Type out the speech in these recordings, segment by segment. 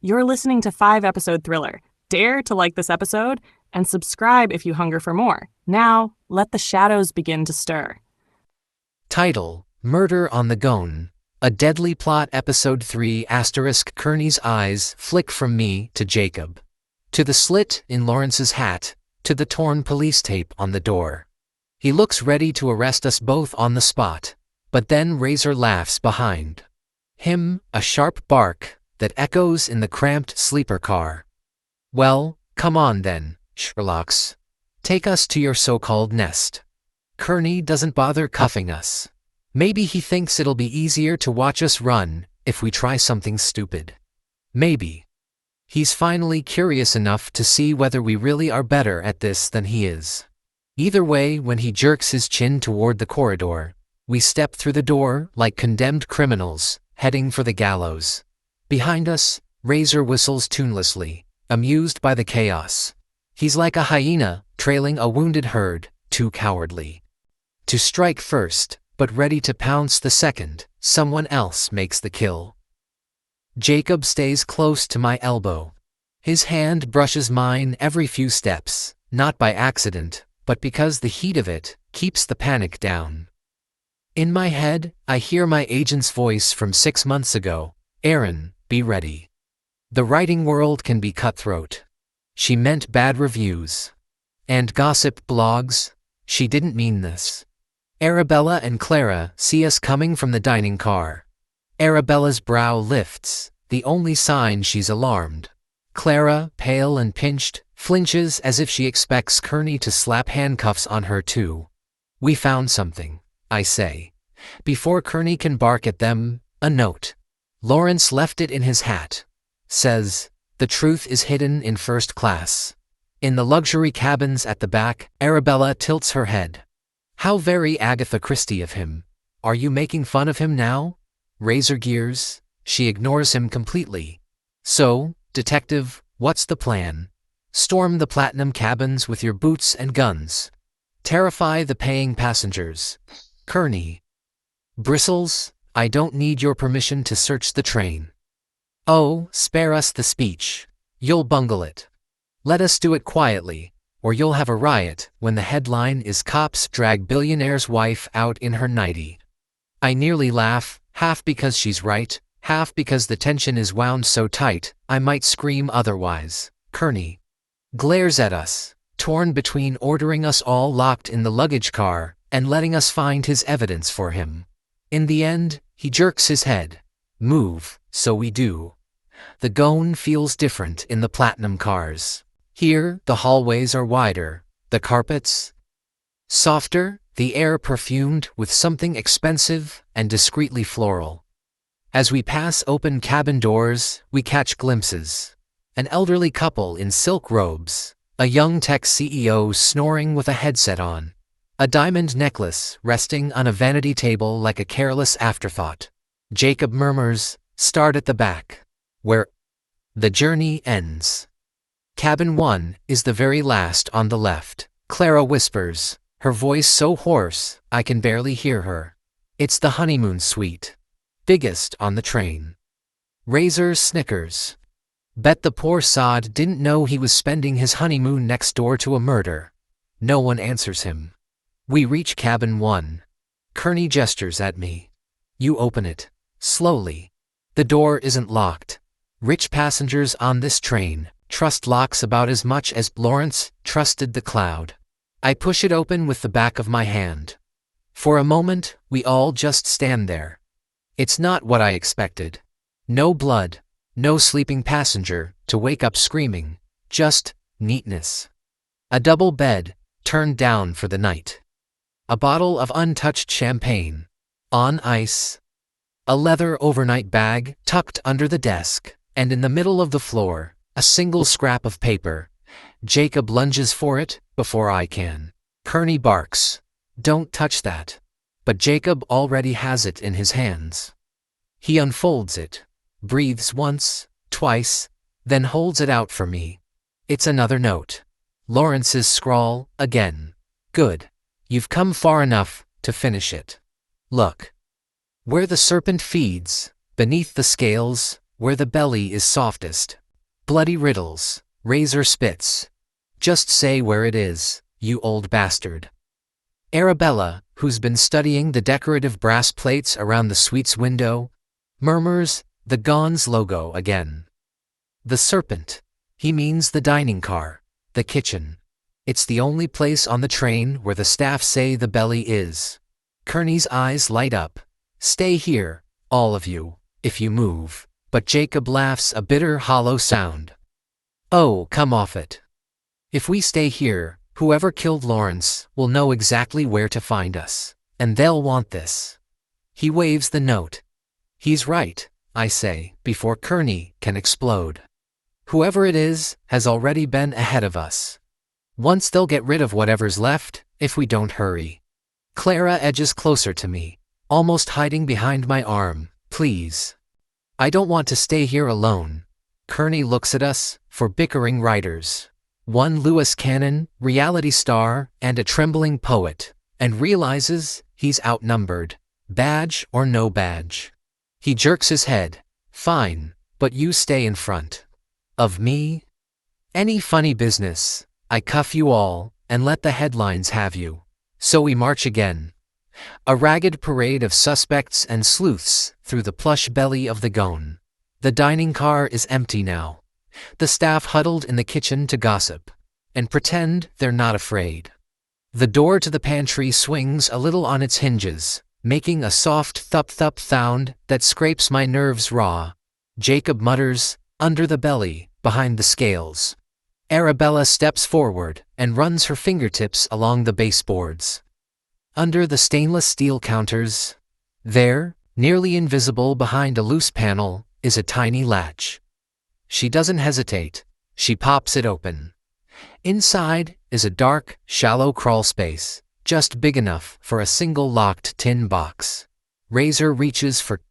You're listening to 5-episode thriller. Dare to like this episode and subscribe if you hunger for more. Now, let the shadows begin to stir. Title: Murder on the Ghan. A Deadly Plot, Episode 3 *. Kearney's eyes flick from me to Jacob. To the slit in Lawrence's hat, to the torn police tape on the door. He looks ready to arrest us both on the spot, but then Razor laughs behind him, a sharp bark that echoes in the cramped sleeper car. Well, come on then, Sherlocks. Take us to your so-called nest. Kearney doesn't bother cuffing us. Maybe he thinks it'll be easier to watch us run if we try something stupid. Maybe. He's finally curious enough to see whether we really are better at this than he is. Either way, when he jerks his chin toward the corridor, we step through the door like condemned criminals, heading for the gallows. Behind us, Razor whistles tunelessly, amused by the chaos. He's like a hyena, trailing a wounded herd, too cowardly to strike first, but ready to pounce the second someone else makes the kill. Jacob stays close to my elbow. His hand brushes mine every few steps, not by accident, but because the heat of it keeps the panic down. In my head, I hear my agent's voice from 6 months ago. Aaron, be ready. The writing world can be cutthroat. She meant bad reviews. And gossip blogs. She didn't mean this. Arabella and Clara see us coming from the dining car. Arabella's brow lifts, the only sign she's alarmed. Clara, pale and pinched, flinches as if she expects Kearney to slap handcuffs on her too. We found something, I say. Before Kearney can bark at them, a note. Lawrence left it in his hat. Says, the truth is hidden in first class. In the luxury cabins at the back, Arabella tilts her head. How very Agatha Christie of him. Are you making fun of him now? Razor gears. She ignores him completely. So, detective, what's the plan? Storm the platinum cabins with your boots and guns. Terrify the paying passengers. Kearney bristles. I don't need your permission to search the train. Oh, spare us the speech. You'll bungle it. Let us do it quietly, or you'll have a riot when the headline is Cops Drag Billionaire's Wife Out in Her Nightie. I nearly laugh, half because she's right, half because the tension is wound so tight, I might scream otherwise. Kearney glares at us, torn between ordering us all locked in the luggage car and letting us find his evidence for him. In the end, he jerks his head. Move, so we do. The Ghan feels different in the platinum cars. Here, the hallways are wider, the carpets softer, the air perfumed with something expensive and discreetly floral. As we pass open cabin doors, we catch glimpses. An elderly couple in silk robes, a young tech CEO snoring with a headset on, a diamond necklace resting on a vanity table like a careless afterthought. Jacob murmurs, start at the back, where the journey ends. Cabin 1 is the very last on the left. Clara whispers, her voice so hoarse I can barely hear her. It's the honeymoon suite. Biggest on the train. Razor snickers. Bet the poor sod didn't know he was spending his honeymoon next door to a murder. No one answers him. We reach cabin 1. Kearney gestures at me. You open it. Slowly. The door isn't locked. Rich passengers on this train trust locks about as much as Lawrence trusted the cloud. I push it open with the back of my hand. For a moment, we all just stand there. It's not what I expected. No blood, no sleeping passenger to wake up screaming, just neatness. A double bed, turned down for the night. A bottle of untouched champagne. On ice. A leather overnight bag tucked under the desk, and in the middle of the floor, a single scrap of paper. Jacob lunges for it before I can. Kearney barks, don't touch that. But Jacob already has it in his hands. He unfolds it, breathes once, twice, then holds it out for me. It's another note. Lawrence's scrawl, again. Good. You've come far enough to finish it. Look. Where the serpent feeds, beneath the scales, where the belly is softest. Bloody riddles, razor spits. Just say where it is, you old bastard. Arabella, who's been studying the decorative brass plates around the suite's window, murmurs the Ghan's logo again. The serpent. He means the dining car, the kitchen. It's the only place on the train where the staff say the belly is. Kearney's eyes light up. Stay here, all of you, if you move. But Jacob laughs a bitter, hollow sound. Oh, come off it. If we stay here, whoever killed Lawrence will know exactly where to find us, and they'll want this. He waves the note. He's right, I say, before Kearney can explode. Whoever it is has already been ahead of us. Once they'll get rid of whatever's left, if we don't hurry. Clara edges closer to me, almost hiding behind my arm. Please. I don't want to stay here alone. Kearney looks at us, for bickering writers. One Lewis Cannon, reality star, and a trembling poet, and realizes he's outnumbered, badge or no badge. He jerks his head. Fine, but you stay in front. Of me? Any funny business, I cuff you all, and let the headlines have you. So we march again. A ragged parade of suspects and sleuths through the plush belly of the Ghan. The dining car is empty now. The staff huddled in the kitchen to gossip, and pretend they're not afraid. The door to the pantry swings a little on its hinges, making a soft thup-thup sound that scrapes my nerves raw. Jacob mutters, under the belly, behind the scales. Arabella steps forward and runs her fingertips along the baseboards. Under the stainless steel counters, there, nearly invisible behind a loose panel, is a tiny latch. She doesn't hesitate. She pops it open. Inside is a dark, shallow crawl space, just big enough for a single locked tin box. Razor reaches for.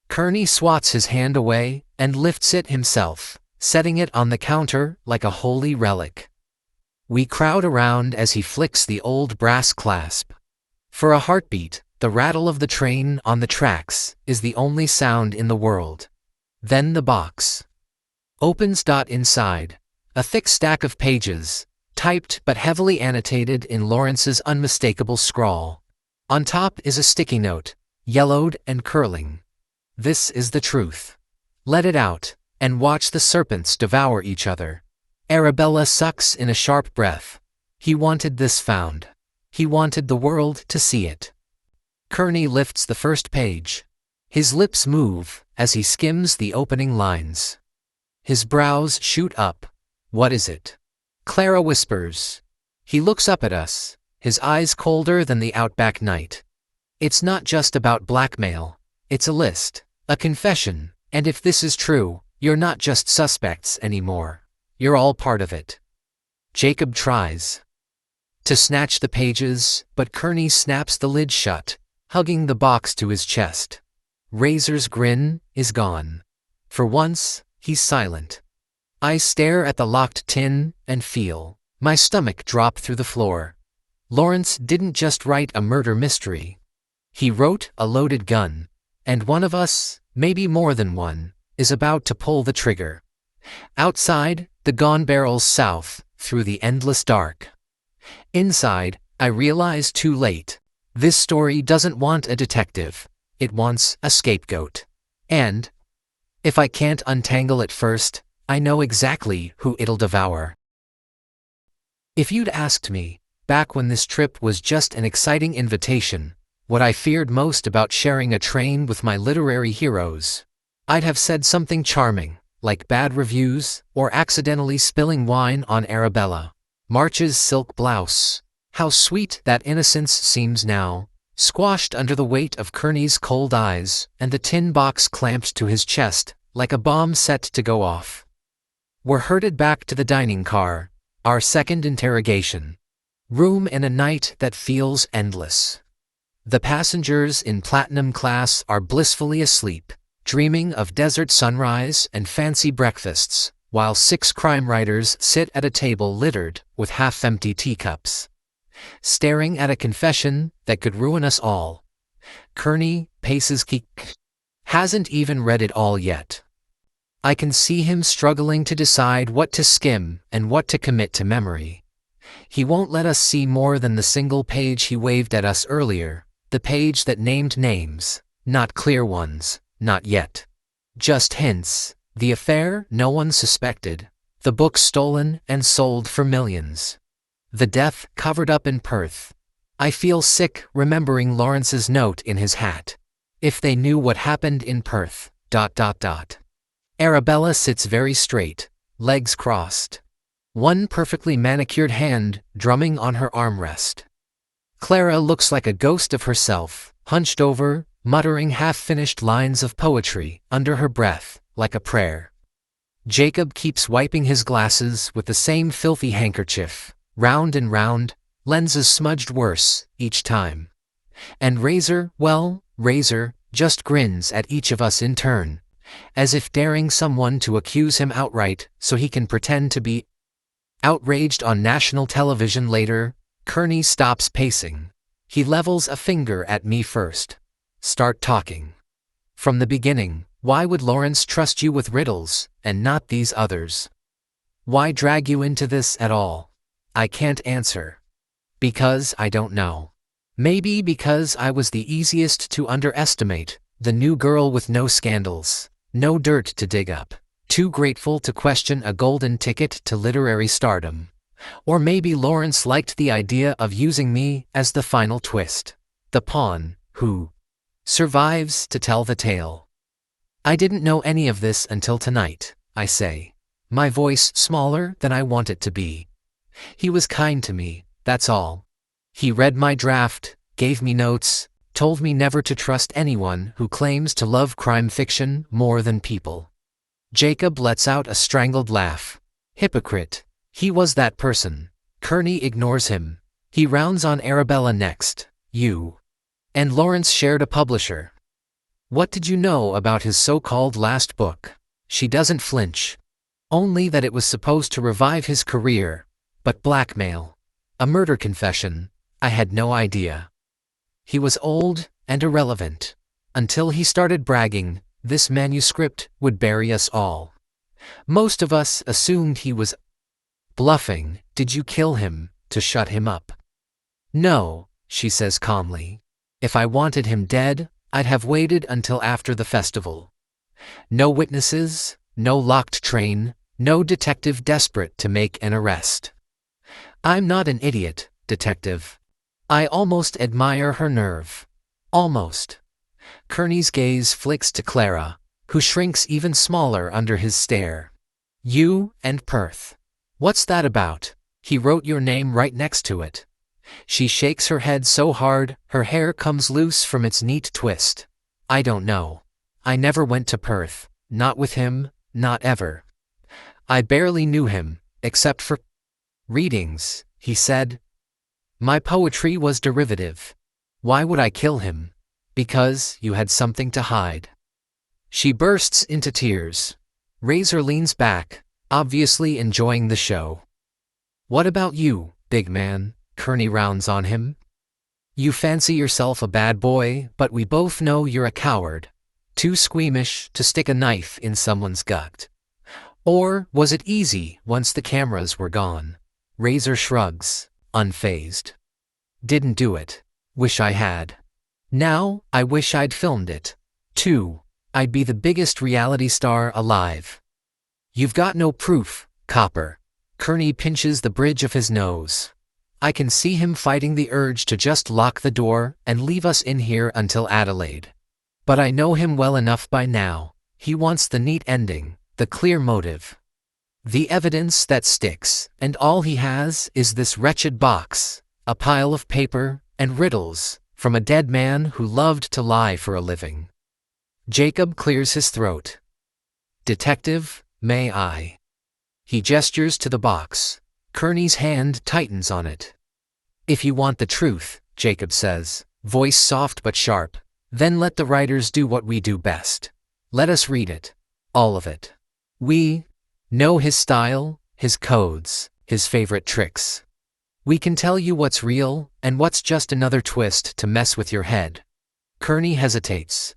Kearney swats his hand away and lifts it himself, setting it on the counter like a holy relic. We crowd around as he flicks the old brass clasp. For a heartbeat, the rattle of the train on the tracks is the only sound in the world. Then the box opens. Inside, a thick stack of pages, typed but heavily annotated in Lawrence's unmistakable scrawl. On top is a sticky note, yellowed and curling. This is the truth. Let it out, and watch the serpents devour each other. Arabella sucks in a sharp breath. He wanted this found. He wanted the world to see it. Kearney lifts the first page. His lips move as he skims the opening lines. His brows shoot up. What is it? Clara whispers. He looks up at us, his eyes colder than the outback night. It's not just about blackmail. It's a list, a confession, and if this is true, you're not just suspects anymore. You're all part of it. Jacob tries to snatch the pages, but Kearney snaps the lid shut, hugging the box to his chest. Razor's grin is gone. For once, he's silent. I stare at the locked tin and feel my stomach drop through the floor. Lawrence didn't just write a murder mystery. He wrote a loaded gun, and one of us, maybe more than one, is about to pull the trigger. Outside, the Ghan barrels south, through the endless dark. Inside, I realize too late. This story doesn't want a detective. It wants a scapegoat. And, if I can't untangle it first, I know exactly who it'll devour. If you'd asked me, back when this trip was just an exciting invitation, what I feared most about sharing a train with my literary heroes, I'd have said something charming, like bad reviews, or accidentally spilling wine on Arabella. March's silk blouse. How sweet that innocence seems now, squashed under the weight of Kearney's cold eyes, and the tin box clamped to his chest, like a bomb set to go off. We're herded back to the dining car, our second interrogation. Room in a night that feels endless. The passengers in platinum class are blissfully asleep, dreaming of desert sunrise and fancy breakfasts, while 6 crime writers sit at a table littered with half-empty teacups, staring at a confession that could ruin us all. Kearney paces hasn't even read it all yet. I can see him struggling to decide what to skim and what to commit to memory. He won't let us see more than the single page he waved at us earlier, the page that named names, not clear ones, not yet. Just hints, the affair no one suspected, the book stolen and sold for millions. The death covered up in Perth. I feel sick remembering Lawrence's note in his hat. If they knew what happened in Perth, ... Arabella sits very straight, legs crossed. One perfectly manicured hand drumming on her armrest. Clara looks like a ghost of herself, hunched over, muttering half-finished lines of poetry under her breath, like a prayer. Jacob keeps wiping his glasses with the same filthy handkerchief, round and round, lenses smudged worse, each time. And Razor just grins at each of us in turn, as if daring someone to accuse him outright so he can pretend to be outraged on national television later. Kearney stops pacing. He levels a finger at me first. Start talking. From the beginning, why would Lawrence trust you with riddles, and not these others? Why drag you into this at all? I can't answer. Because I don't know. Maybe because I was the easiest to underestimate, the new girl with no scandals, no dirt to dig up, too grateful to question a golden ticket to literary stardom. Or maybe Lawrence liked the idea of using me as the final twist, the pawn who survives to tell the tale. I didn't know any of this until tonight, I say, my voice smaller than I want it to be. He was kind to me, that's all. He read my draft, gave me notes, told me never to trust anyone who claims to love crime fiction more than people. Jacob lets out a strangled laugh. Hypocrite. He was that person. Kearney ignores him. He rounds on Arabella next. You and Lawrence shared a publisher. What did you know about his so-called last book? She doesn't flinch. Only that it was supposed to revive his career. But blackmail. A murder confession. I had no idea. He was old and irrelevant. Until he started bragging, this manuscript would bury us all. Most of us assumed he was bluffing. Did you kill him to shut him up? No, she says calmly. If I wanted him dead, I'd have waited until after the festival. No witnesses, no locked train, no detective desperate to make an arrest. I'm not an idiot, detective. I almost admire her nerve. Almost. Kearney's gaze flicks to Clara, who shrinks even smaller under his stare. You and Perth. What's that about? He wrote your name right next to it. She shakes her head so hard, her hair comes loose from its neat twist. I don't know. I never went to Perth, not with him, not ever. I barely knew him, except for readings, he said. My poetry was derivative. Why would I kill him? Because you had something to hide. She bursts into tears. Razor leans back, obviously enjoying the show. What about you, big man? Kearney rounds on him. You fancy yourself a bad boy, but we both know you're a coward. Too squeamish to stick a knife in someone's gut. Or was it easy once the cameras were gone? Razor shrugs, unfazed. Didn't do it. Wish I had. Now, I wish I'd filmed it. Too. I'd be the biggest reality star alive. You've got no proof, copper. Kearney pinches the bridge of his nose. I can see him fighting the urge to just lock the door and leave us in here until Adelaide. But I know him well enough by now. He wants the neat ending, the clear motive. The evidence that sticks, and all he has is this wretched box, a pile of paper and riddles, from a dead man who loved to lie for a living. Jacob clears his throat. Detective, may I? He gestures to the box. Kearney's hand tightens on it. If you want the truth, Jacob says, voice soft but sharp, then let the writers do what we do best. Let us read it. All of it. We know his style, his codes, his favorite tricks. We can tell you what's real and what's just another twist to mess with your head. Kearney hesitates.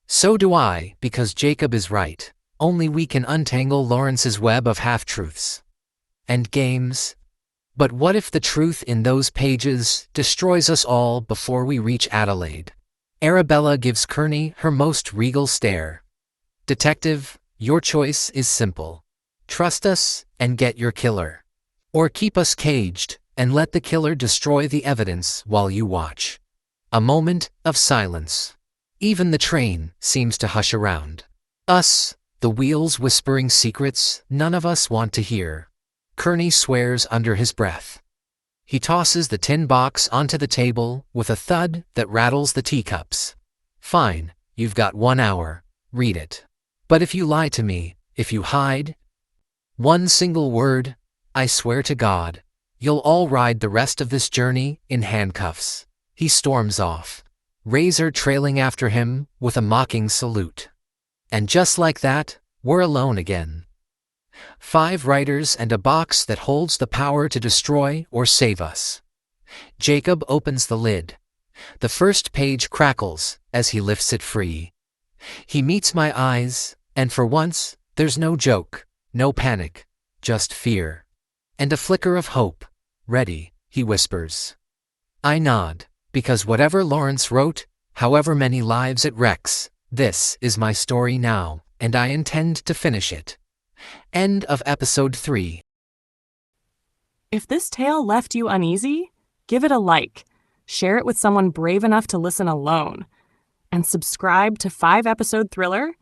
So do I, because Jacob is right. Only we can untangle Lawrence's web of half-truths and games. But what if the truth in those pages destroys us all before we reach Adelaide? Arabella gives Kearney her most regal stare. Detective, your choice is simple. Trust us and get your killer. Or keep us caged and let the killer destroy the evidence while you watch. A moment of silence. Even the train seems to hush around us, the wheels whispering secrets none of us want to hear. Kearney swears under his breath. He tosses the tin box onto the table with a thud that rattles the teacups. Fine, you've got 1 hour. Read it. But if you lie to me, if you hide one single word, I swear to God, you'll all ride the rest of this journey in handcuffs. He storms off, Razor trailing after him with a mocking salute. And just like that, we're alone again. 5 writers and a box that holds the power to destroy or save us. Jacob opens the lid. The first page crackles as he lifts it free. He meets my eyes, and for once, there's no joke, no panic, just fear. And a flicker of hope. Ready, he whispers. I nod, because whatever Lawrence wrote, however many lives it wrecks, this is my story now, and I intend to finish it. End of episode 3. If this tale left you uneasy, give it a like, share it with someone brave enough to listen alone, and subscribe to 5-Episode Thriller